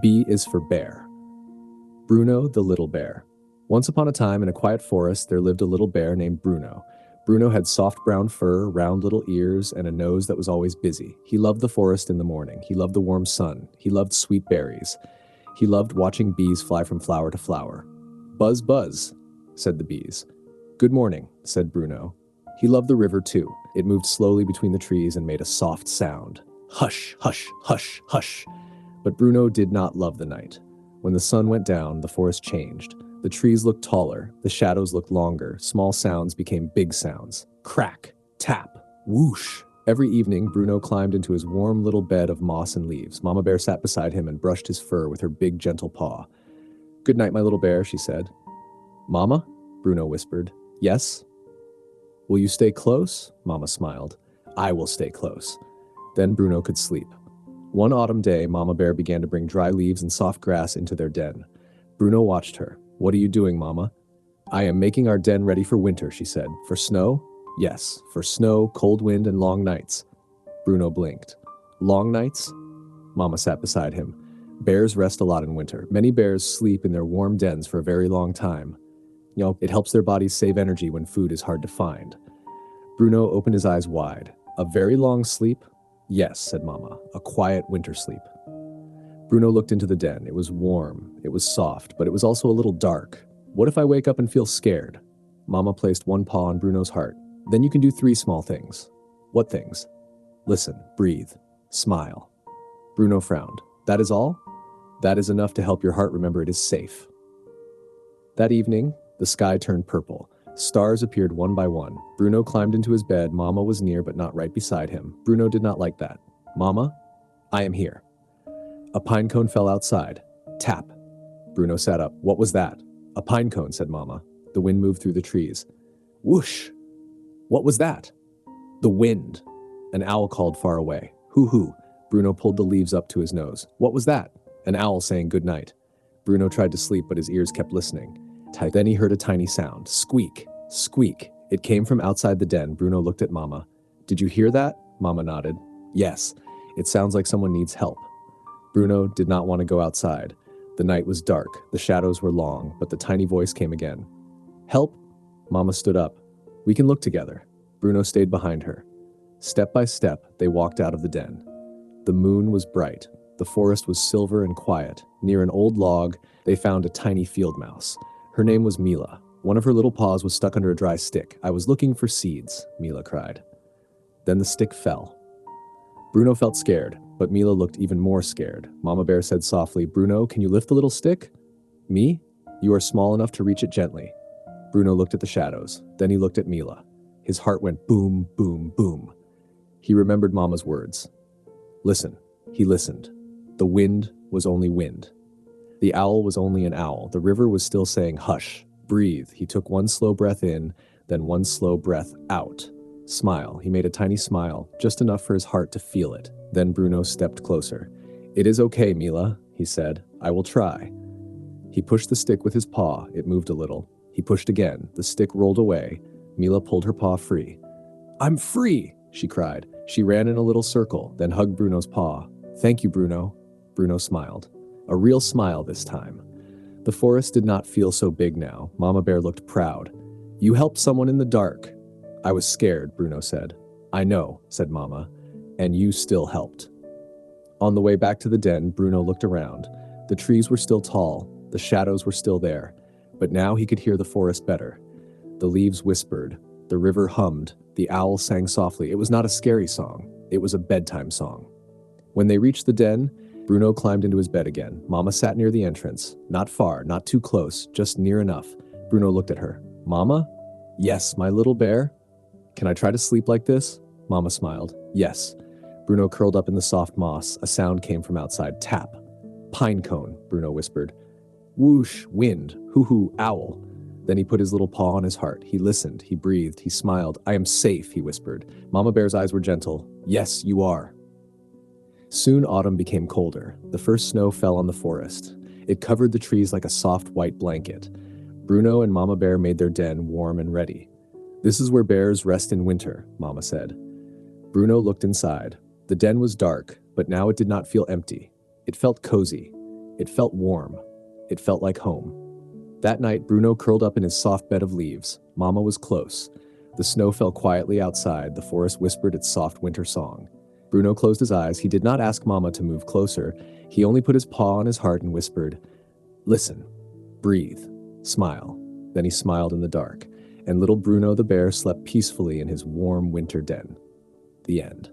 B is for bear. Bruno the Little Bear. Once upon a time, in a quiet forest, there lived a little bear named Bruno. Bruno had soft brown fur, round little ears, and a nose that was always busy. He loved the forest in the morning. He loved the warm sun. He loved sweet berries. He loved watching bees fly from flower to flower. Buzz, buzz, said the bees. Good morning, said Bruno. He loved the river too. It moved slowly between the trees and made a soft sound. Hush, hush, hush, hush. But Bruno did not love the night. When the sun went down, the forest changed. The trees looked taller, the shadows looked longer, small sounds became big sounds. Crack, tap, whoosh. Every evening, Bruno climbed into his warm little bed of moss and leaves. Mama Bear sat beside him and brushed his fur with her big, gentle paw. Good night, my little bear, she said. Mama? Bruno whispered. Yes? Will you stay close? Mama smiled. I will stay close. Then Bruno could sleep. One autumn day, Mama Bear began to bring dry leaves and soft grass into their den. Bruno watched her. What are you doing, Mama? I am making our den ready for winter, she said. For snow? Yes, for snow, cold wind, and long nights. Bruno blinked. Long nights? Mama sat beside him. Bears rest a lot in winter. Many bears sleep in their warm dens for a very long time. It helps their bodies save energy when food is hard to find. Bruno opened his eyes wide. A very long sleep? Yes, said Mama. A quiet winter sleep. Bruno looked into the den. It was warm. It was soft, but it was also a little dark. What if I wake up and feel scared? Mama placed one paw on Bruno's heart. Then you can do 3 small things. What things? Listen, breathe, smile. Bruno frowned. That is all? That is enough to help your heart remember it is safe. That evening, the sky turned purple. Stars appeared one by one. Bruno climbed into his bed. Mama was near but not right beside him. Bruno did not like that. Mama, I am here. A pine cone fell outside. Tap. Bruno sat up. What was that? A pine cone, said Mama. The wind moved through the trees. Whoosh! What was that? The wind. An owl called far away. Hoo-hoo. Bruno pulled the leaves up to his nose. What was that? An owl saying good night. Bruno tried to sleep, but his ears kept listening. Then he heard a tiny sound. Squeak. Squeak. It came from outside the den. Bruno looked at Mama. Did you hear that? Mama nodded. Yes. It sounds like someone needs help. Bruno did not want to go outside. The night was dark, the shadows were long, but the tiny voice came again. Help? Mama stood up. We can look together. Bruno stayed behind her. Step by step, they walked out of the den. The moon was bright. The forest was silver and quiet. Near an old log, they found a tiny field mouse. Her name was Mila. One of her little paws was stuck under a dry stick. I was looking for seeds, Mila cried. Then the stick fell. Bruno felt scared, but Mila looked even more scared. Mama Bear said softly, Bruno, can you lift the little stick? Me? You are small enough to reach it gently. Bruno looked at the shadows. Then he looked at Mila. His heart went boom, boom, boom. He remembered Mama's words. Listen. He listened. The wind was only wind. The owl was only an owl. The river was still saying, hush, breathe. He took one slow breath in, then one slow breath out. Smile. He made a tiny smile, just enough for his heart to feel it. Then Bruno stepped closer. It is okay, Mila, he said. I will try. He pushed the stick with his paw. It moved a little. He pushed again. The stick rolled away. Mila pulled her paw free. I'm free, she cried. She ran in a little circle, then hugged Bruno's paw. Thank you, Bruno. Bruno smiled. A real smile this time. The forest did not feel so big now. Mama Bear looked proud. You helped someone in the dark. I was scared, Bruno said. I know, said Mama, and you still helped. On the way back to the den, Bruno looked around. The trees were still tall, the shadows were still there, but now he could hear the forest better. The leaves whispered, the river hummed, the owl sang softly. It was not a scary song, it was a bedtime song. When they reached the den, Bruno climbed into his bed again. Mama sat near the entrance, not far, not too close, just near enough. Bruno looked at her. Mama? Yes, my little bear? Can I try to sleep like this? Mama smiled. Yes. Bruno curled up in the soft moss. A sound came from outside. Tap. Pine cone, Bruno whispered. Whoosh, wind, hoo-hoo, owl. Then he put his little paw on his heart. He listened, he breathed, he smiled. I am safe, he whispered. Mama Bear's eyes were gentle. Yes, you are. Soon autumn became colder. The first snow fell on the forest. It covered the trees like a soft white blanket. Bruno and Mama Bear made their den warm and ready. This is where bears rest in winter, Mama said. Bruno looked inside. The den was dark, but now it did not feel empty. It felt cozy. It felt warm. It felt like home. That night, Bruno curled up in his soft bed of leaves. Mama was close. The snow fell quietly outside. The forest whispered its soft winter song. Bruno closed his eyes. He did not ask Mama to move closer. He only put his paw on his heart and whispered, "Listen, breathe, smile." Then he smiled in the dark, and little Bruno the bear slept peacefully in his warm winter den. The end.